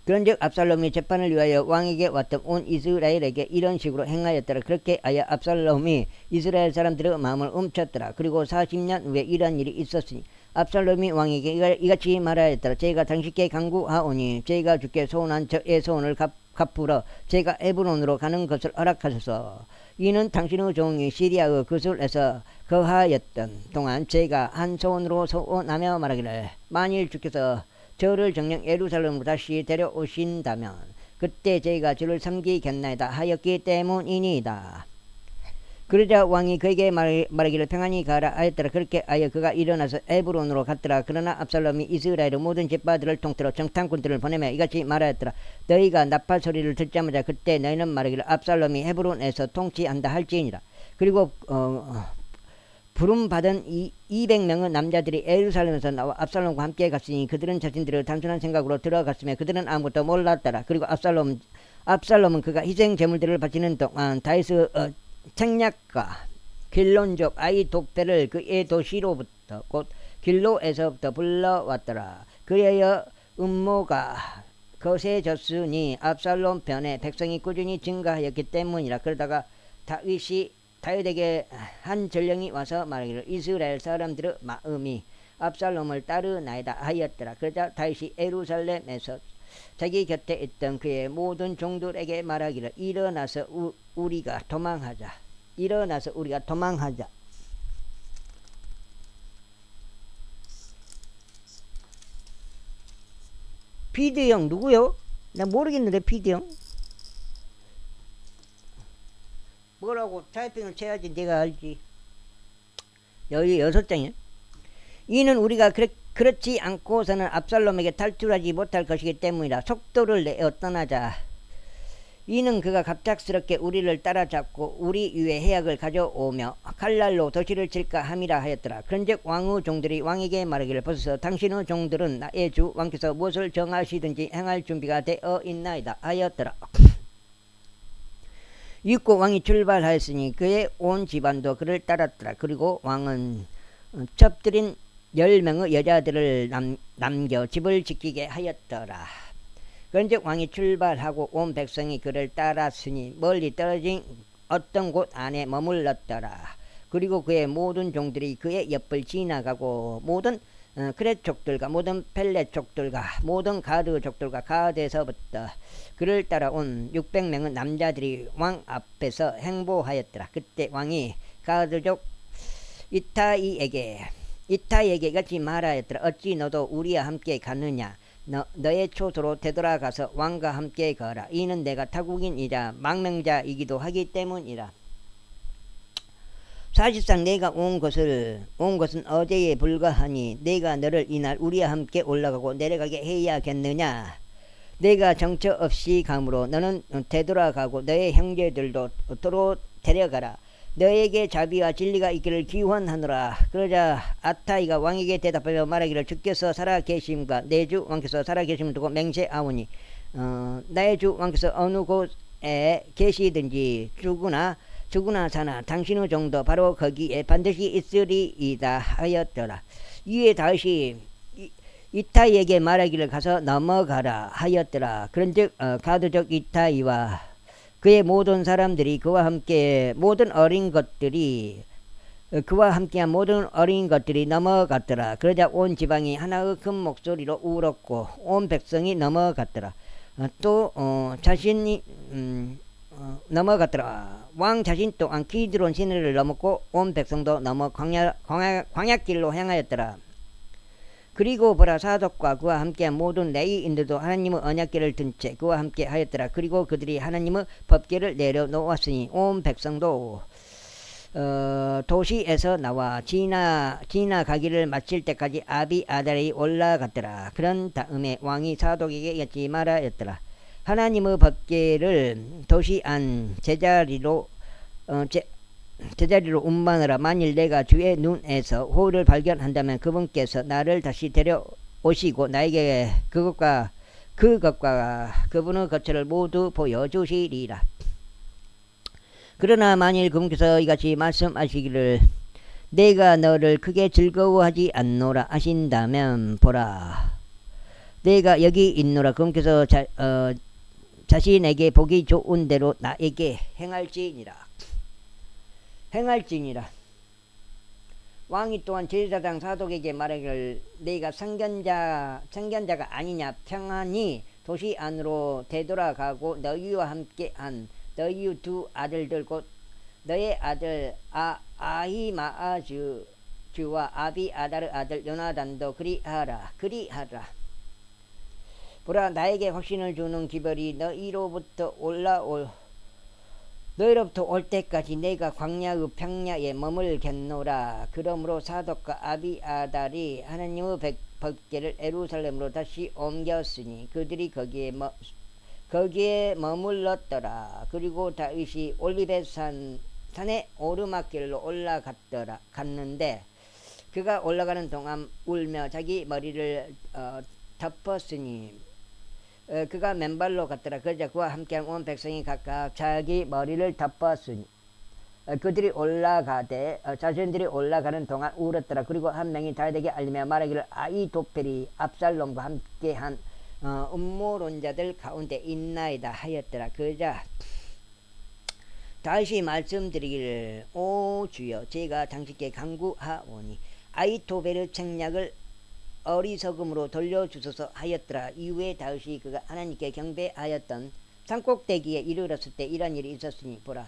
그런즉 압살롬이 재판을 위하여 왕에게 왔던 온 이스라엘에게 이런 식으로 행하였더라. 그렇게 하여 압살롬이 이스라엘 사람들의 마음을 훔쳤더라. 그리고 40년 후에 이러한 일이 있었으니 압살롬이 왕에게 이같이 말하였더라. 제가 당신께 간구하오니 제가 주께 소원한 저의 소원을 갚으러 제가 에브론으로 가는 것을 허락하소서. 이는 당신의 종이 시리아의 그술에서 거하였던 동안 제가 한 소원으로 소원하며 말하기를 만일 주께서 저를 정녕 예루살렘으로 다시 데려오신다면 그때 제가 주를 섬기겠나이다 하였기 때문이니이다. 그러자 왕이 그에게 말하기를 평안히 가라 하였더라. 그렇게 하여 그가 일어나서 에브론으로 갔더라. 그러나 압살롬이 이스라엘의 모든 집바들을 통틀어 정탐꾼들을 보내며 이같이 말하였더라. 너희가 나팔 소리를 듣자마자 그때 너희는 말하기를 압살롬이 헤브론에서 통치한다 할지니라. 그리고 부름받은 200명의 남자들이 예루살렘에서 나와 압살롬과 함께 갔으니 그들은 자신들의 단순한 생각으로 들어갔으며 그들은 아무것도 몰랐더라. 그리고 압살롬은 그가 희생 제물들을 바치는 동안 다윗의 책략가 길론족 아히도펠을 그의 도시로부터 곧 길로에서부터 불러왔더라. 그리하여 음모가 거세졌으니 압살롬 편에 백성이 꾸준히 증가하였기 때문이라. 그러다가 다윗에게 한 전령이 와서 말하기를 이스라엘 사람들의 마음이 압살롬을 따르나이다 하였더라. 그러자 다윗이 예루살렘에서 자기 곁에 있던 그의 모든 종들에게 말하기를 일어나서 우리가 도망하자. 피드형 누구요? 나 모르겠는데 피드형 뭐라고 타이핑을 쳐야지 내가 알지. 여기 6장이야. 이는 우리가 그렇지 않고서는 압살롬에게 탈출하지 못할 것이기 때문이라. 속도를 내어 떠나자. 이는 그가 갑작스럽게 우리를 따라잡고 우리 위에 해악을 가져오며 칼날로 도시를 칠까 함이라 하였더라. 그런즉 왕의 종들이 왕에게 말하기를 보소서 당신의 종들은 나의 주 왕께서 무엇을 정하시든지 행할 준비가 되어 있나이다 하였더라. 읽고 왕이 출발하였으니 그의 온 집안도 그를 따랐더라. 그리고 왕은 첩들인 10명의 여자들을 남겨 집을 지키게 하였더라. 그런즉 왕이 출발하고 온 백성이 그를 따랐으니 멀리 떨어진 어떤 곳 안에 머물렀더라. 그리고 그의 모든 종들이 그의 옆을 지나가고 모든 크렛족들과 모든 펠렛족들과 모든 가드족들과 가드에서부터 그를 따라온 600명의 남자들이 왕 앞에서 행보하였더라. 그때 왕이 가드족 이타이에게 같이 말하였더라. 어찌 너도 우리와 함께 가느냐? 너의 초소로 되돌아가서 왕과 함께 가라. 이는 내가 타국인이자 망명자이기도 하기 때문이라. 사실상 내가 온 것은 어제에 불과하니 내가 너를 이날 우리와 함께 올라가고 내려가게 해야겠느냐? 내가 정처 없이 가므로 너는 되돌아가고 너의 형제들도 도로 데려가라. 너에게 자비와 진리가 있기를 기원하노라. 그러자 아타이가 왕에게 대답하며 말하기를 주께서 살아계심과 내 주 왕께서 살아계심을 두고 맹세하오니 나의 주 왕께서 어느 곳에 계시든지 죽으나 사나 당신의 종도 바로 거기에 반드시 있으리이다 하였더라. 이에 다시 이타이에게 말하기를 가서 넘어가라 하였더라. 그런즉 가드족 이타이와 그의 모든 사람들이 그와 함께한 모든 어린 것들이 넘어갔더라. 그러자 온 지방이 하나의 큰 목소리로 울었고 온 백성이 넘어갔더라. 넘어갔더라. 왕 자신 또한 기드론 시내를 넘었고 온 백성도 넘어 광야길로 향하였더라. 그리고 보라 사독과 그와 함께한 모든 레위인들도 하나님의 언약궤를 든 채 그와 함께 하였더라. 그리고 그들이 하나님의 법궤를 내려놓았으니 온 백성도 도시에서 나와 지나가기를 마칠 때까지 아비아달이 올라갔더라. 그런 다음에 왕이 사독에게 이같이 말하였더라. 하나님의 법궤를 도시 안 제자리로 운반하라. 만일 내가 주의 눈에서 호를 발견한다면 그분께서 나를 다시 데려오시고 나에게 그것과 그분의 거처를 모두 보여주시리라. 그러나 만일 그분께서 이같이 말씀하시기를 내가 너를 크게 즐거워하지 않노라 하신다면 보라 내가 여기 있노라. 그분께서 자신에게 보기 좋은 대로 나에게 행할지니라. 행할지니라. 왕이 또한 제사장 사독에게 말하기를 내가 선견자가 아니냐. 평안히 도시 안으로 되돌아가고 너희와 함께한 너희 두 아들들 곧 너의 아들 아히마아즈와 아비아다르 아들 요나단도 그리하라. 보라, 나에게 확신을 주는 기별이 너희로부터 올 때까지 내가 광야의 평야에 머물겠노라. 그러므로 사독과 아비아달이 하나님의 법궤를 예루살렘으로 다시 옮겼으니 그들이 거기에 머물렀더라. 그리고 다윗이 올리벳 산에 오르막길로 갔는데 그가 올라가는 동안 울며 자기 머리를 덮었으니 그가 맨발로 갔더라. 그러자 그와 함께한 온 백성이 각각 자기 머리를 덮었으니 그들이 올라가되 자신들이 올라가는 동안 울었더라. 그리고 한 명이 다윗에게 알리며 말하기를 아히도펠이 압살롬과 함께한 음모론자들 가운데 있나이다 하였더라. 그러자 다윗이 말씀드리기를 오 주여, 제가 당신께 간구하오니 아히도펠의 책략을 어리석음으로 돌려주소서 하였더라. 이후에 다윗이 그가 하나님께 경배하였던 산꼭대기에 이르렀을 때 이런 일이 있었으니 보라,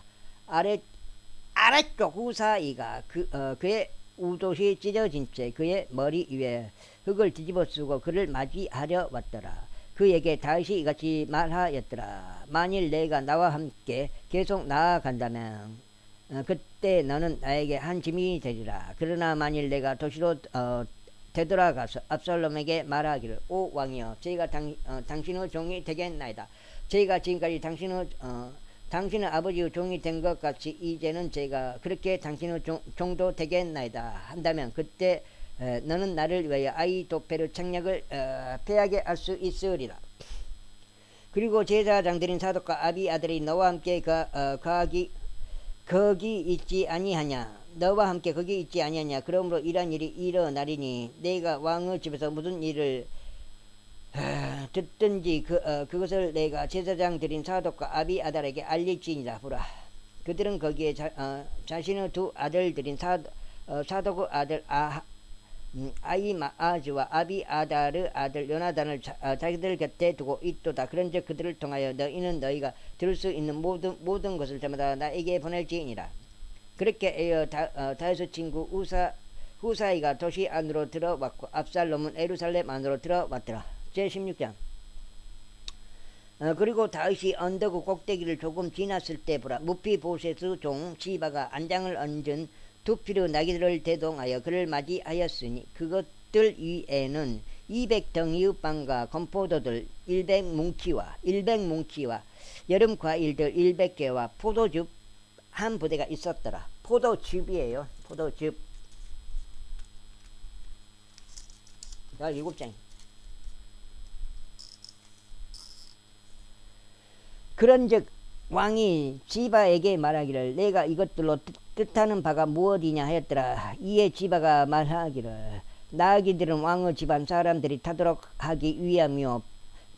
아래쪽 후사이가 그의 우도시 찢어진 채 그의 머리 위에 흙을 뒤집어 쓰고 그를 맞이하려 왔더라. 그에게 다윗이 이같이 말하였더라. 만일 내가 나와 함께 계속 나아간다면 그때 너는 나에게 한 짐이 되리라. 그러나 만일 내가 도시로 되돌아가서 압살롬에게 말하기를 오 왕이여, 제가 당신의 종이 되겠나이다. 제가 지금까지 당신의 아버지의 종이 된 것 같이 이제는 제가 그렇게 당신의 종도 되겠나이다 한다면 그때 너는 나를 위하여 아히도펠의 책략을 패하게 할 수 있으리라. 그리고 제사장들인 사독과 아비아들이 너와 함께 거기 있지 아니하냐. 너와 함께 거기 있지 아니하냐. 그러므로 이런 일이 일어나리니 내가 왕의 집에서 무슨 일을 듣든지 그것을 내가 제사장들인 사독과 아비아달에게 알릴지니라. 보라, 그들은 거기에 자신의 두 아들들인 사독의 아들 아히마아즈와 아비아다르 아들 요나단을 자기들 곁에 두고 있도다. 그런즉 그들을 통하여 너희는 너희가 들을 수 있는 모든 것을 저마다 나에게 보낼지니라. 그렇게 하여 다윗의 친구 후사이가 도시 안으로 들어왔고 압살롬은 예루살렘 안으로 들어왔더라. 제16장. 그리고 다윗이 언덕의 꼭대기를 조금 지났을 때 보라, 무피보셋의 종 시바가 안장을 얹은 두 필의 나귀들을 대동하여 그를 맞이하였으니 그것들 위에는 200덩이의 빵과 건포도들 100뭉치와 여름 과일들 100개와 포도즙 한 부대가 있었더라. 포도즙이에요. 포도즙. 자, 7장. 그런즉 왕이 지바에게 말하기를 내가 이것들로 뜻하는 바가 무엇이냐 하였더라. 이에 지바가 말하기를 나귀들은 왕의 집안 사람들이 타도록 하기 위하며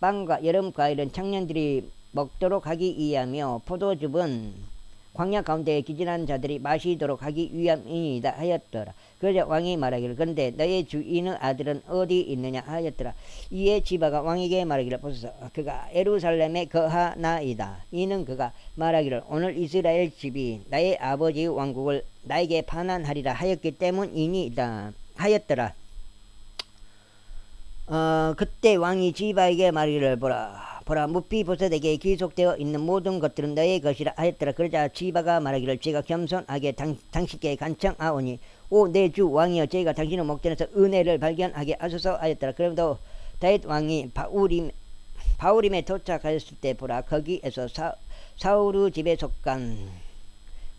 빵과 여름 과일은 청년들이 먹도록 하기 위하며 포도즙은 광야 가운데 기진한 자들이 마시도록 하기 위함이니이다 하였더라. 그러자 왕이 말하기를 그런데 너의 주인의 아들은 어디 있느냐 하였더라. 이에 지바가 왕에게 말하기를 보소서, 그가 예루살렘에 거하나이다. 이는 그가 말하기를 오늘 이스라엘 집이 나의 아버지의 왕국을 나에게 반환하리라 하였기 때문이니이다 하였더라. 그때 왕이 지바에게 말하기를 보라, 무피보셋에게 기속되어 있는 모든 것들은 너의 것이라 하였더라. 그러자 지바가 말하기를 제가 겸손하게 당신께 간청하오니 오 내 주 왕이여, 제가 당신의 목전에서 은혜를 발견하게 하소서 하였더라. 그럼도 다윗 왕이 바울임에 도착하였을 때 보라, 거기에서 사울의 집에 속한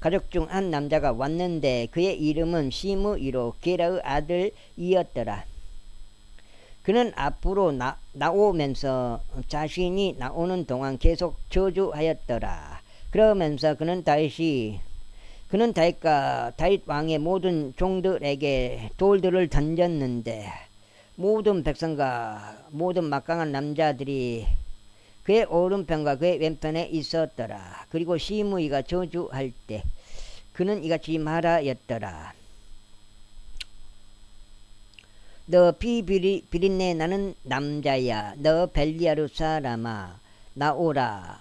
가족 중 한 남자가 왔는데 그의 이름은 시므이로 게라의 아들이었더라. 그는 앞으로 나오면서 자신이 나오는 동안 계속 저주하였더라. 그러면서 그는 다윗과 다윗 왕의 모든 종들에게 돌들을 던졌는데 모든 백성과 모든 막강한 남자들이 그의 오른편과 그의 왼편에 있었더라. 그리고 시므이가 저주할 때 그는 이같이 말하였더라. 너 비비린내 나는 남자야. 너 벨리아르 사람아. 나오라.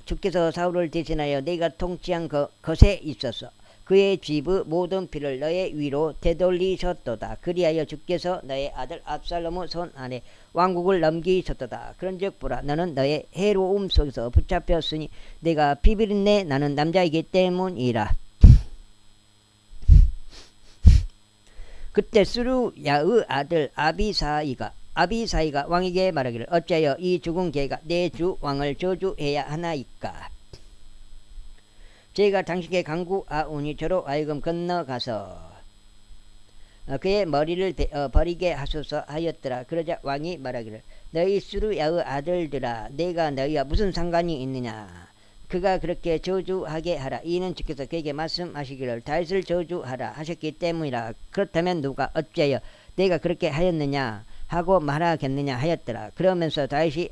주께서 사울을 대신하여 내가 통치한 것에 있어서 그의 집의 모든 피를 너의 위로 되돌리셨도다. 그리하여 주께서 너의 아들 압살롬의 손 안에 왕국을 넘기셨도다. 그런즉 보라, 너는 너의 해로움 속에서 붙잡혔으니 내가 비비린내 나는 남자이기 때문이라. 그때 스루야의 아들 아비사이가 왕에게 말하기를, 어찌하여 이 죽은 개가 내 주 왕을 저주해야 하나이까? 제가 당신께 강구하오니 저로 하여금 건너가서 그의 머리를 버리게 하소서 하였더라. 그러자 왕이 말하기를, 너희 스루야의 아들들아, 내가 너희와 무슨 상관이 있느냐? 그가 그렇게 저주하게 하라. 이는 주께서 그에게 말씀하시기를 다윗을 저주하라 하셨기 때문이라. 그렇다면 누가 어찌하여 내가 그렇게 하였느냐 하고 말하겠느냐 하였더라. 그러면서 다윗이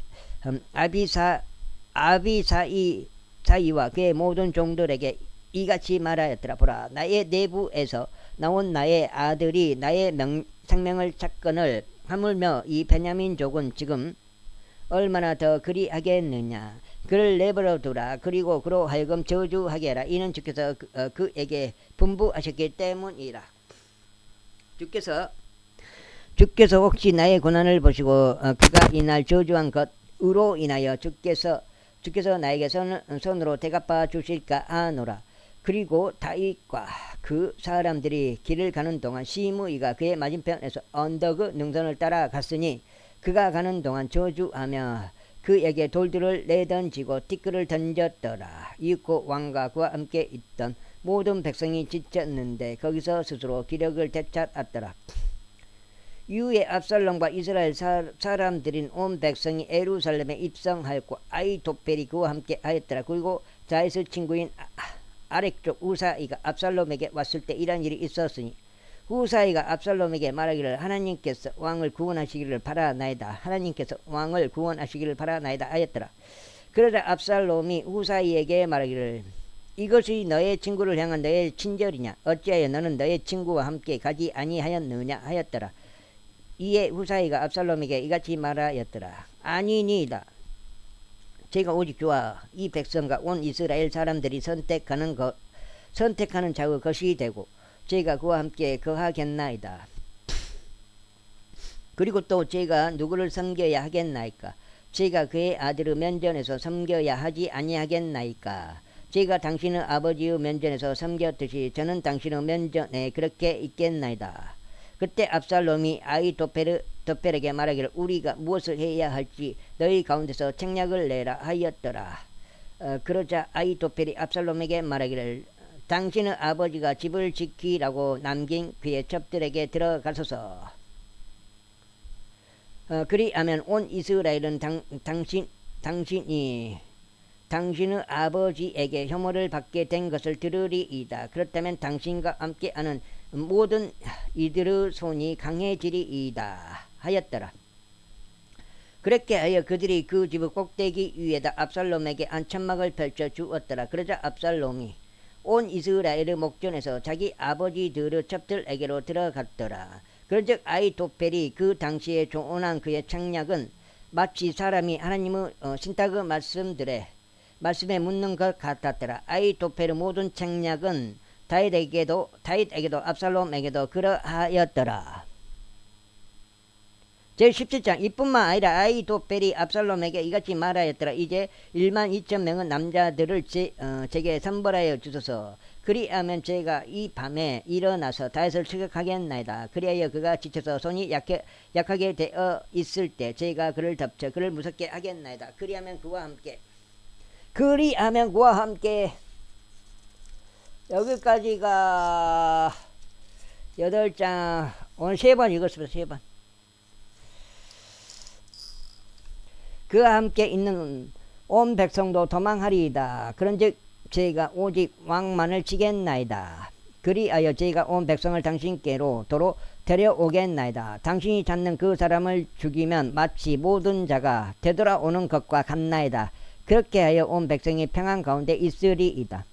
아비사이와 그의 모든 종들에게 이같이 말하였더라. 보라, 나의 내부에서 나온 나의 아들이 나의 생명을 찾거늘 하물며 이 베냐민족은 지금 얼마나 더 그리하겠느냐. 그를 내버려 두라. 그리고 그로 하여금 저주하게 하라. 이는 주께서 그에게 분부하셨기 때문이라. 주께서 혹시 나의 고난을 보시고 그가 이날 저주한 것으로 인하여 주께서 나에게 손으로 대갚아 주실까 하노라. 그리고 다윗과 그 사람들이 길을 가는 동안 시므이가 그의 맞은편에서 언덕의 능선을 따라갔으니 그가 가는 동안 저주하며 그에게 돌들을 내던지고 티끌을 던졌더라. 이윽고 왕과 그와 함께 있던 모든 백성이 지쳤는데 거기서 스스로 기력을 되찾았더라. 이후에 압살롬과 이스라엘 사람들인 온 백성이 예루살렘에 입성하였고 아히토펠이 그와 함께 하였더라. 그리고 다윗의 친구인 아렉족 우사이가 압살롬에게 왔을 때 이런 일이 있었으니 후사이가 압살롬에게 말하기를, 하나님께서 왕을 구원하시기를 바라나이다. 하였더라. 그러자 압살롬이 후사이에게 말하기를, 이것이 너의 친구를 향한 너의 친절이냐? 어찌하여 너는 너의 친구와 함께 가지 아니하였느냐? 하였더라. 이에 후사이가 압살롬에게 이같이 말하였더라. 아니니이다. 제가 오직 주와 이 백성과 온 이스라엘 사람들이 선택하는 자의 것이 되고 제가 그와 함께 거하겠나이다. 그리고 또 제가 누구를 섬겨야 하겠나이까? 제가 그의 아들의 면전에서 섬겨야 하지 아니하겠나이까? 제가 당신의 아버지의 면전에서 섬겼듯이 저는 당신의 면전에 그렇게 있겠나이다. 그때 압살롬이 아히토펠에게 말하기를, 우리가 무엇을 해야 할지 너희 가운데서 책략을 내라 하였더라. 그러자 아히토펠이 압살롬에게 말하기를, 당신의 아버지가 집을 지키라고 남긴 그의 첩들에게 들어가소서. 그리하면 온 이스라엘은 당신이 당신의 아버지에게 혐오를 받게 된 것을 들으리이다. 그렇다면 당신과 함께하는 모든 이들의 손이 강해지리이다 하였더라. 그렇게 하여 그들이 그 집의 꼭대기 위에다 압살롬에게 안천막을 펼쳐 주었더라. 그러자 압살롬이 온 이스라엘의 목전에서 자기 아버지들의 첩들에게로 들어갔더라. 그런즉 아히토펠이 그 당시에 조언한 그의 책략은 마치 사람이 하나님의 신탁의 말씀에 묻는 것 같았더라. 아히토펠의 모든 책략은 다윗에게도 압살롬에게도 그러하였더라. 제17장 이뿐만 아니라 아히토펠이 압살롬에게 이같이 말하였더라. 이제 12,000명의 남자들을 제게 선벌하여 주소서. 그리하면 제가 이 밤에 일어나서 다윗을 추격하겠나이다. 그리하여 그가 지쳐서 손이 약하게 되어 있을 때 제가 그를 덮쳐 그를 무섭게 하겠나이다. 그리하면 그와 함께 여기까지가 8장. 오늘 3번 읽었습니다. 3번. 그와 함께 있는 온 백성도 도망하리이다. 그런즉 제가 오직 왕만을 치겠나이다. 그리하여 저희가 온 백성을 당신께로 도로 데려오겠나이다. 당신이 찾는 그 사람을 죽이면 마치 모든 자가 되돌아오는 것과 같나이다. 그렇게 하여 온 백성이 평안 가운데 있으리이다.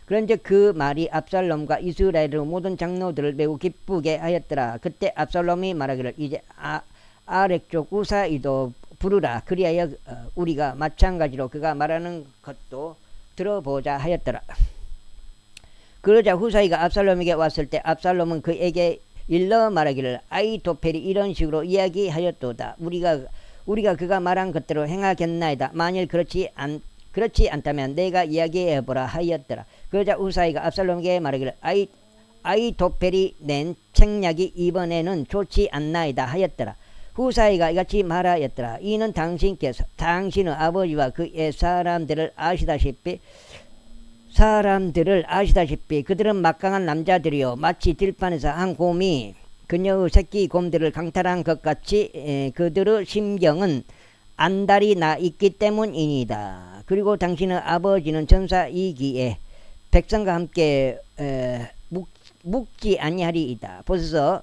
그런즉 그 말이 압살롬과 이스라엘의 모든 장로들을 매우 기쁘게 하였더라. 그때 압살롬이 말하기를 이제 아렉족 우사이도 부르라. 그리하여 우리가 마찬가지로 그가 말하는 것도 들어보자 하였더라. 그러자 후사이가 압살롬에게 왔을 때 압살롬은 그에게 일러 말하기를 아히토펠이 이런 식으로 이야기하였도다. 우리가 그가 말한 것대로 행하겠나이다. 만일 그렇지 않다면 내가 이야기해보라 하였더라. 그러자 후사이가 압살롬에게 말하기를 아히토펠이 낸 책략이 이번에는 좋지 않나이다 하였더라. 후사이가 이같이 말하였더라. 이는 당신께서 당신의 아버지와 그의 사람들을 아시다시피 그들은 막강한 남자들이요 마치 들판에서 한 곰이 그녀의 새끼 곰들을 강탈한 것 같이 그들의 심경은 안달이 나 있기 때문이니다. 그리고 당신의 아버지는 전사이기에 백성과 함께 묵지 아니하리이다. 보소서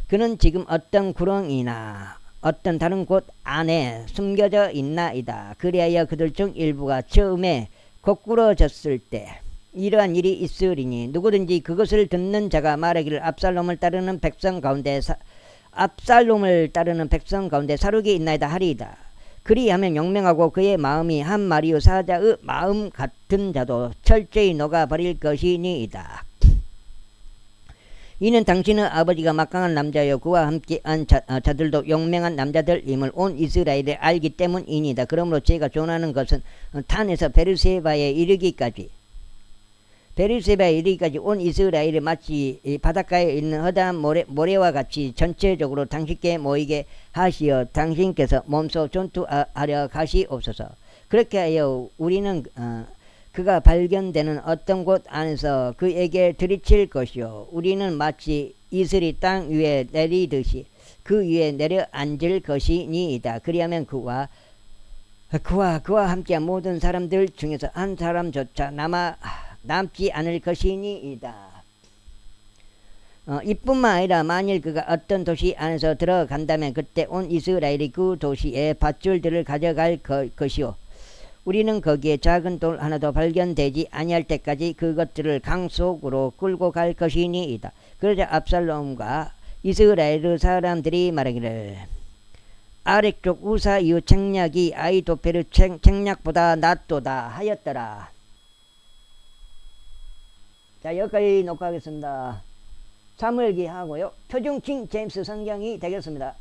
그는 지금 어떤 구렁이나 어떤 다른 곳 안에 숨겨져 있나이다. 그리하여 그들 중 일부가 처음에 거꾸러졌을 때 이러한 일이 있으리니 누구든지 그것을 듣는 자가 말하기를 압살롬을 따르는 백성 가운데 사륙이 있나이다 하리이다. 그리하면 용맹하고 그의 마음이 한 마리오 사자의 마음 같은 자도 철저히 녹아버릴 것이니이다. 이는 당신의 아버지가 막강한 남자여 그와 함께한 자들도 용맹한 남자들임을 온 이스라엘에 알기 때문이니다. 그러므로 제가 전하는 것은 단에서 베르세바에 이르기까지 온 이스라엘이 마치 바닷가에 있는 허다한 모래와 같이 전체적으로 당신께 모이게 하시어 당신께서 몸소 전투하려 가시옵소서. 그렇게 하여 우리는 그가 발견되는 어떤 곳 안에서 그에게 들이칠 것이요 우리는 마치 이슬이 땅 위에 내리듯이 그 위에 내려앉을 것이니이다. 그리하면 그와 함께한 모든 사람들 중에서 한 사람조차 남지 않을 것이니이다. 이뿐만 아니라 만일 그가 어떤 도시 안에서 들어간다면 그때 온 이스라엘이 그 도시의 밧줄들을 가져갈 것이요 우리는 거기에 작은 돌 하나도 발견되지 아니할 때까지 그것들을 강 속으로 끌고 갈 것이니이다. 그러자 압살롬과 이스라엘의 사람들이 말하기를 아렉족 우사이의 책략이 아히토펠의 책략보다 낫도다 하였더라. 자, 여기까지 녹화하겠습니다. 사무엘기 하고요. 표준 킹 제임스 성경이 되겠습니다.